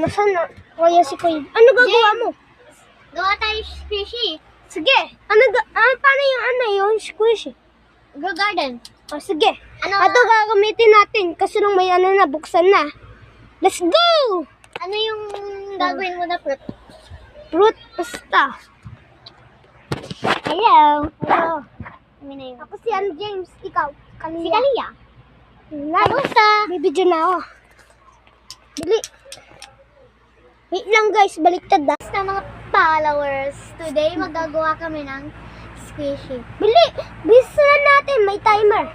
nasaan na? Kaya si Kuya. Ano gagawa mo? Gawa tayo squishy. Sige. Paano yung squishy? Grow garden. O, sige. Ano? Ito gagamitin natin kasi nung may na, buksan na. Let's go! Ano yung gagawin mo na fruit? Fruit pasta. Hello. Hello. Kami na yun. Ako si James. Ikaw. Si Kalia. Kamusta? Bibidyo na ako. Bili. Wait lang guys, baliktad ah. Na mga followers, today magagawa kami ng squishy. Bili! Bis na natin, may timer.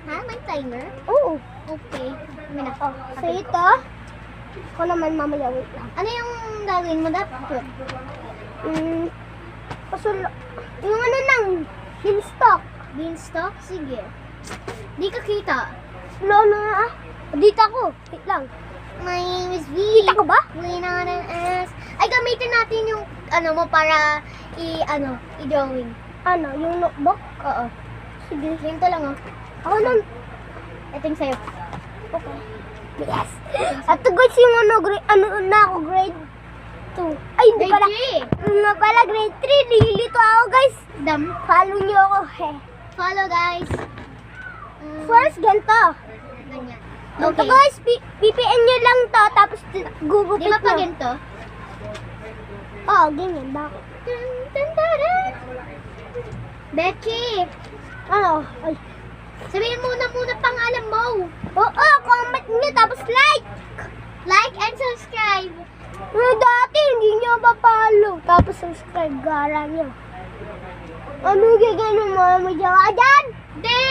Ha? May timer? Oo. Okay. Kami na. Oh, so ito. Ako naman mamaya, wait lang. Ano yung gagawin mo na fruit? Yung ano lang, beanstalk. Beanstalk? Sige. Di ka kita. Wala na ah. Dito ako. Wait lang. My name is V. Kita ko ba? Lean on an S. Ay, gamitin natin yung ano mo para i-drawing. Ano, yung notebook? Oo. Sige. Ganito lang oh. Ako lang. Ito yung sa'yo. Okay. Yes. At guys, yung ano na ako, grade 2. Ay, hindi pala. Nga pala, grade 3. Nililito ako, guys. Follow niyo ako. Follow guys. First, ganito. Ganyan. Ito Okay. guys, PPN nyo lang to, tapos gugupit Di ba pa mo. ganito? Oo, ganyan. Bakit? Dun, dun, dun, dun. Becky, Ano? Ay. sabihin muna pangalan mo. Oo, comment nyo, tapos like. Like and subscribe. Dati, hindi nyo pa-follow. Tapos subscribe, gara nyo. Ano gagawin mo? May jawa dyan? Di!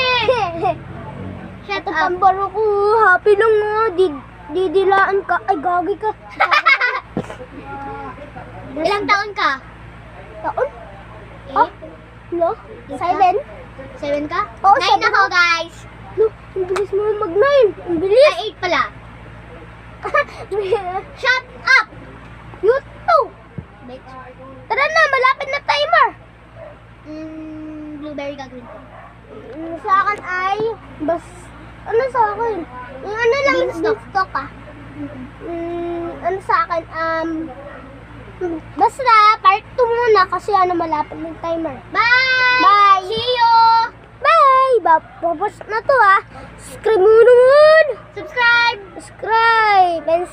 Shut Ito up. pambaro ko. Happy lang nga. Didilaan ka. Ay, gagi ka. Ilang taon ka? Taon? Eh? No? Isa? 7? 7 ka? Oo, 9 7 ako guys. No, ang bilis mo mag-9. Ang bilis. Ay, 8 pala. Shut up! YouTube. Bitch. Tara na, malapit na timer. Blueberry gagawin ko. Sa akin ay, ano sa akin? Yung ano lang, beanstalk ah. Ano sa akin, basta, part 2 muna kasi ano malapit ng timer. Bye! Bye! See you! Bye! Babos na to ah. Subscribe mo naman! Subscribe! Subscribe! And